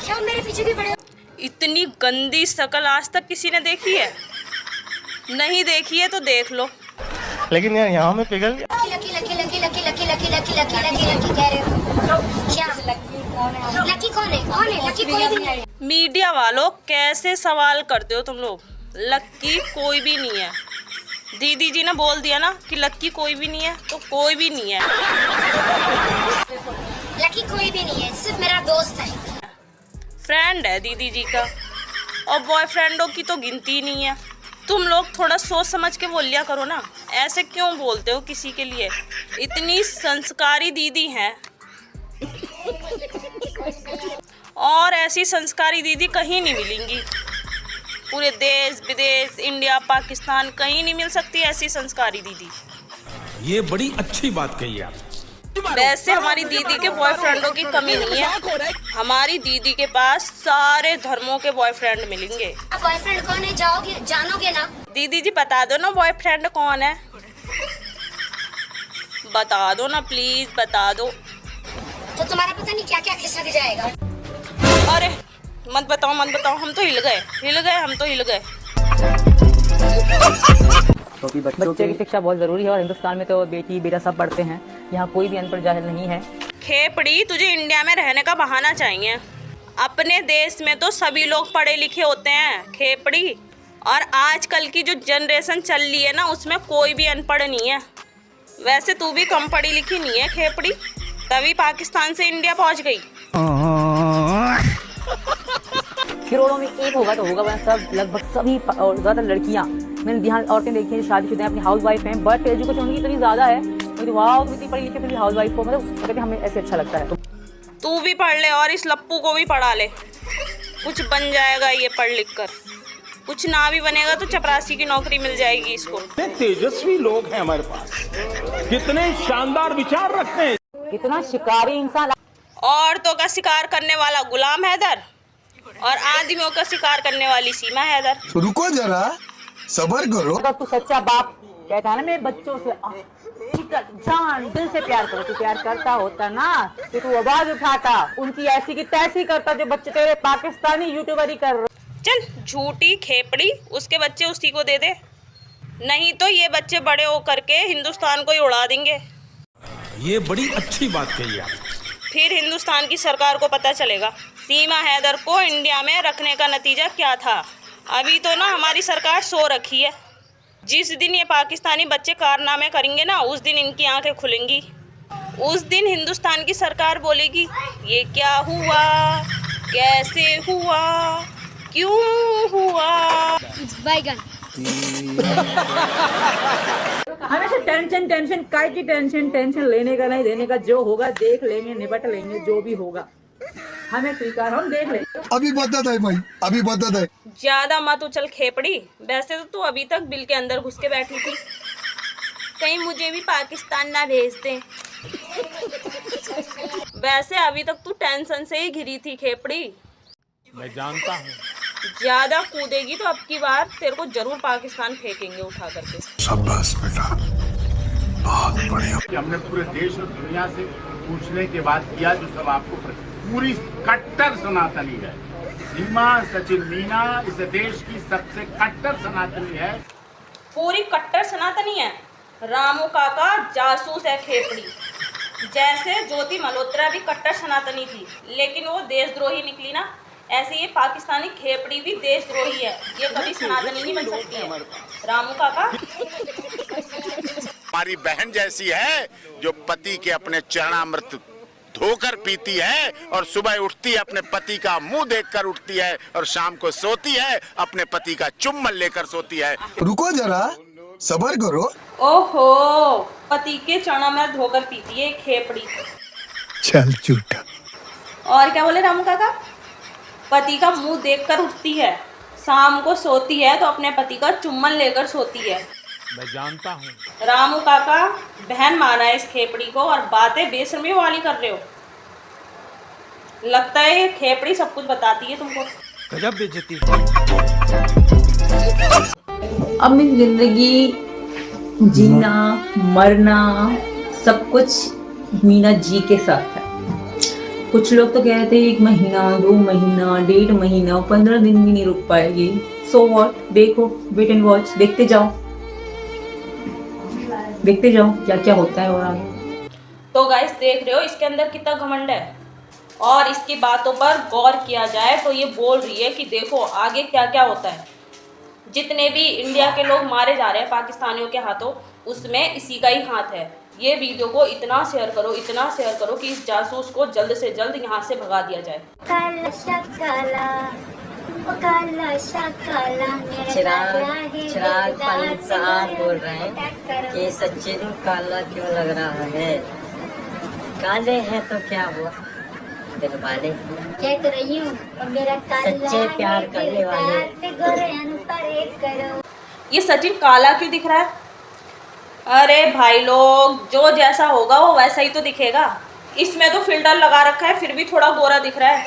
क्या मेरे पीछे भी पड़े हो? इतनी गंदी शक्ल आज तक किसी ने देखी है? नहीं देखी है तो देख लो। लेकिन यार यहाँ में पिघल गया। Lucky lucky lucky lucky lucky lucky lucky lucky lucky lucky कह रहे हो क्या? लकी कौन है? लकी कौन है? कौन है लकी? कोई भी नहीं है। मीडिया वालों कैसे सवाल करते हो तुम लोग? लक्की कोई भी नहीं है। दीदी जी ने बोल दिया ना कि लक्की कोई भी नहीं है, तो कोई भी नहीं है। लकी कोई भी नहीं है, सिर्फ मेरा दोस्त है। फ्रेंड है दीदी जी का, और बॉयफ्रेंडों की तो गिनती नहीं है। तुम लोग थोड़ा सोच समझ के बोल लिया करो ना, ऐसे क्यों बोलते हो किसी के लिए? इतनी संस्कारी दीदी हैं, और ऐसी संस्कारी दीदी कहीं नहीं मिलेंगी। पूरे देश विदेश, इंडिया पाकिस्तान, कहीं नहीं मिल सकती ऐसी संस्कारी दीदी। ये बड़ी अच्छी बात कही आप। वैसे हमारी दीदी के बॉयफ्रेंडों की कमी नहीं है। हमारी दीदी के पास सारे धर्मों के बॉयफ्रेंड मिलेंगे। बॉयफ्रेंड कौन है जाओगे जानोगे ना? दीदी जी बता दो ना बॉयफ्रेंड कौन है, बता दो ना प्लीज, बता दो। तो तुम्हारा पता नहीं क्या क्या खिसक जाएगा। अरे मत बताओ मत बताओ, हम तो हिल गए हम तो हिल गए। क्योंकि बच्चे की शिक्षा बहुत जरूरी है, और हिंदुस्तान में तो बेटी बेटा सब पढ़ते हैं। यहाँ कोई भी अनपढ़ जाहिल नहीं है। खेपड़ी, तुझे इंडिया में रहने का बहाना चाहिए। अपने देश में तो सभी लोग पढ़े लिखे होते हैं खेपड़ी, और आजकल की जो जनरेशन चल रही है ना, उसमें कोई भी अनपढ़ नहीं है। वैसे तू भी कम पढ़ी लिखी नहीं है खेपड़ी, तभी पाकिस्तान से इंडिया पहुंच गई। करोड़ों में एक होगा तो होगा, वरना सब लगभग सभी और ज़्यादा लड़कियाँ मैंने ध्यान औरतें देखी हैं शादीशुदा हैं, अपनी हाउस वाइफ हैं, बट एजुकेशन उनकी इतनी ज़्यादा है, तो वाह इतनी पढ़ी लिखी फिर हाउस वाइफ हो, मतलब कहते हमें ऐसे अच्छा लगता है। तू भी पढ़ ले और इस लप्पू को भी पढ़ा ले, कुछ बन जाएगा ये पढ़ लिख कर। कुछ ना भी बनेगा तो चपरासी की नौकरी मिल जाएगी इसको। तेजस्वी लोग हैं हमारे पास, कितने शानदार विचार रखते हैं। कितना शिकारी इंसान। औरतों का शिकार करने वाला गुलाम हैदर, और आदमियों का शिकार करने वाली सीमा हैदर। रुको जरा, सबर करो। अगर तू सच्चा बाप कहता है ना मेरे बच्चों से जान दिल से प्यार करो, तू प्यार करता होता ना तो तू आवाज उठाता, उनकी ऐसी की तैसी करता जो बच्चे तेरे पाकिस्तानी यूट्यूबरी कर रहे। चल झूठी खेपड़ी, उसके बच्चे उसी को दे दे, नहीं तो ये बच्चे बड़े होकर के हिंदुस्तान को ही उड़ा देंगे। ये बड़ी अच्छी बात कही आप। फिर हिंदुस्तान की सरकार को पता चलेगा सीमा हैदर को इंडिया में रखने का नतीजा क्या था। अभी तो ना हमारी सरकार सो रखी है। जिस दिन ये पाकिस्तानी बच्चे कारनामे करेंगे ना, उस दिन इनकी आंखें खुलेंगी। उस दिन हिंदुस्तान की सरकार बोलेगी ये क्या हुआ, कैसे हुआ, क्यों हुआ। बैगन हमेशा टेंशन टेंशन काय की टेंशन लेने का नहीं देने का, जो होगा देख लेंगे, निपट लेंगे, जो भी होगा हमें स्वीकार, हम देख लेंगे। अभी बदत है भाई, अभी बदत है। ज्यादा मत उछल खेपड़ी। वैसे तो तू अभी तक बिल के अंदर घुस के बैठी थी, कहीं मुझे भी पाकिस्तान ना भेज दे। वैसे अभी तक तू टेंशन से ही घिरी थी खेपड़ी। मैं जानता हूँ। ज्यादा कूदेगी तो अब की बार तेरे को जरूर पाकिस्तान फेंकेंगे उठा करके। शाबाश बेटा, बहुत बढ़िया। हमने पूरे देश और दुनिया से पूछने के बाद किया, जो सब आपको पूरी कट्टर सनातनी है। सीमा सचिन मीना इस देश की सबसे कट्टर सनातनी है। पूरी कट्टर सनातनी है। रामू काका जासूस है खेपड़ी। जैसे ज्योति मल्होत्रा भी कट्टर सनातनी थी, लेकिन वो देशद्रोही निकली ना, ऐसे ये पाकिस्तानी खेपड़ी भी देशद्रोही है। ये कभी सनातनी नहीं बन सकती है। रामू काका हमारी बहन जैसी है, जो पति के अपने चरणामृत धोकर पीती है, और सुबह उठती है अपने पति का मुंह देखकर उठती है, और शाम को सोती है अपने पति का चुम्बन लेकर सोती है। रुको जरा, सबर करो। ओहो, पति के चरणामृत धोकर पीती है खेपड़ी। चल झूठा। और क्या बोले रामू काका? पति का मुंह देखकर उठती है, शाम को सोती है तो अपने पति का चुम्बन लेकर सोती है। मैं जानता हूँ। रामू काका बहन माना है इस खेपड़ी को, और बातें बेशर्मी वाली कर रहे हो। लगता है ये खेपड़ी सब कुछ बताती है तुमको। गजब बेइज्जती। अपनी जिंदगी जीना मरना सब कुछ मीना जी के साथ है। कुछ लोग तो कह रहे थे 1 महीना, 2 महीना, 1.5 महीना, 15 दिन भी नहीं रुक पाएगी। सो व्हाट, देखो, वेट एंड वॉच, देखते जाओ क्या क्या होता है और आगे। तो गाइस देख रहे हो इसके अंदर कितना घमंड है, और इसकी बातों पर गौर किया जाए तो ये बोल रही है कि देखो आगे क्या क्या होता है। जितने भी इंडिया के लोग मारे जा रहे हैं पाकिस्तानियों के हाथों, उसमें इसी का ही हाथ है। ये वीडियो को इतना शेयर करो कि इस जासूस को जल्द से जल्द यहाँ से भगा दिया जाए। चिराग पालीन साहब बोल रहे हैं कि सचिन काला क्यों लग रहा है? काले हैं तो क्या हुआ, दिल वाले कह तो रही हूँ, मेरा सच्चे प्यार करने वाले। ये सचिन काला क्यों दिख रहा है? अरे भाई लोग, जो जैसा होगा वो वैसा ही तो दिखेगा। इसमें तो फिल्टर लगा रखा है, फिर भी थोड़ा गोरा दिख रहा है।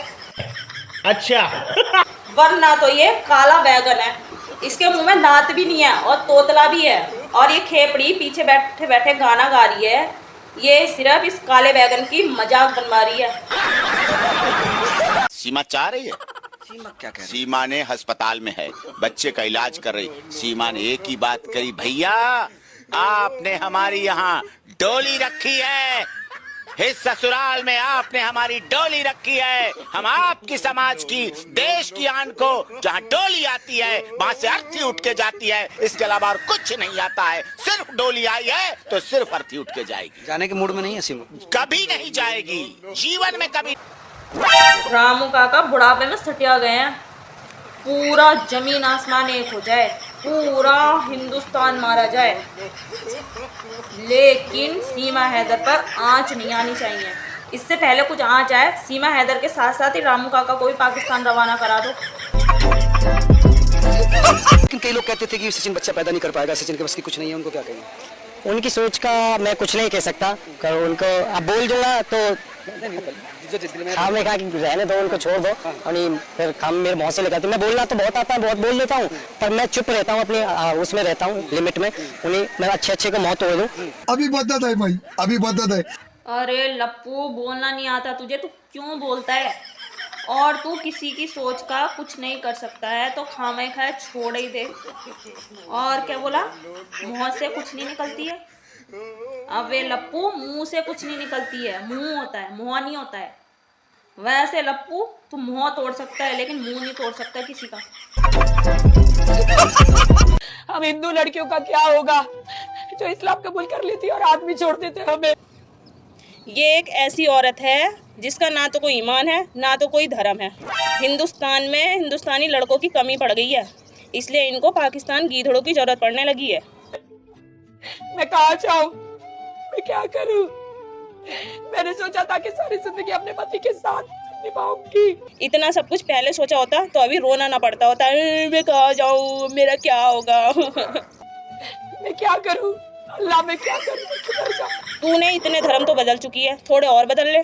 अच्छा। वरना तो ये काला बैगन है। इसके मुंह में दांत भी नहीं है और तोतला भी है, और ये खेपड़ी पीछे बैठे बैठे गाना गा रही है। ये सिर्फ इस काले बैगन की मजाक बनवा रही है। सीमा चाह रही है, सीमा क्या कह रही? सीमा ने अस्पताल में है, बच्चे का इलाज कर रही। सीमा ने एक ही बात कही, भैया आपने हमारी यहाँ डोली रखी है, इस ससुराल में आपने हमारी डोली रखी है। हम आपकी समाज की, देश की आन को, जहाँ डोली आती है वहाँ से अर्थी उठ के जाती है, इसके अलावा और कुछ नहीं आता है। सिर्फ डोली आई है तो सिर्फ अर्थी उठ के जाएगी। जाने के मूड में नहीं है सीमा? कभी नहीं जाएगी, जीवन में कभी। रामू काका बुढ़ापे में सटिया गए हैं। पूरा जमीन आसमान एक हो जाए, पूरा हिंदुस्तान मारा जाए, लेकिन सीमा हैदर पर आंच नहीं आनी चाहिए। इससे पहले कुछ आंच आए, सीमा हैदर के साथ साथ ही रामू काका को भी पाकिस्तान रवाना करा दो। लेकिन कई लोग कहते थे कि सचिन बच्चा पैदा नहीं कर पाएगा, सचिन के बस की कुछ नहीं है, उनको क्या कहेंगे? उनकी सोच का मैं कुछ नहीं कह सकता, कर उनको अब बोल दूंगा तो हाँ, मैं कहा कि रहने दो, उनको छोड़ दो। और फिर काम मेरे बहुत से लगाती, मैं बोलना तो बहुत आता है, बहुत बोल लेता हूँ, पर मैं चुप रहता हूँ, अपने उसमें रहता हूँ, लिमिट में। उन्हें मैं अच्छे को मौत तोड़ दूँ। अभी बदत है भाई, अभी बदत है। अरे लप्पू, बोलना नहीं आता तुझे, तू क्यों बोलता है? और तू किसी की सोच का कुछ नहीं कर सकता है तो खामे खाए छोड़ ही दे। और क्या बोला? मुंह से कुछ नहीं निकलती है। अबे लप्पू, मुंह से कुछ नहीं निकलती है, मुंह होता है, मुंह नहीं होता है। वैसे लप्पू, तू मुंह तोड़ सकता है लेकिन मुंह नहीं तोड़ सकता किसी का। हम हिंदू लड़कियों का क्या होगा जो इस्लाम कबूल कर लेती है और आदमी छोड़ देते हैं हमें। ये एक ऐसी औरत है जिसका ना तो कोई ईमान है ना तो कोई धर्म है। हिंदुस्तान में हिंदुस्तानी लड़कों की कमी पड़ गई है, इसलिए इनको पाकिस्तान गीदड़ों की जरूरत पड़ने लगी है। मैं कहाँ जाऊँ, मैं क्या करूँ? मैंने सोचा था कि सारी जिंदगी अपने पति के साथ निभाऊंगी। इतना सब कुछ पहले सोचा होता तो अभी रोना ना पड़ता होता। मैं कहाँ जाऊँ, मेरा क्या होगा? मैं क्या करूँ अल्लाह, मैं क्या करूँ? तूने इतने धर्म तो बदल चुकी है, थोड़े और बदल ले।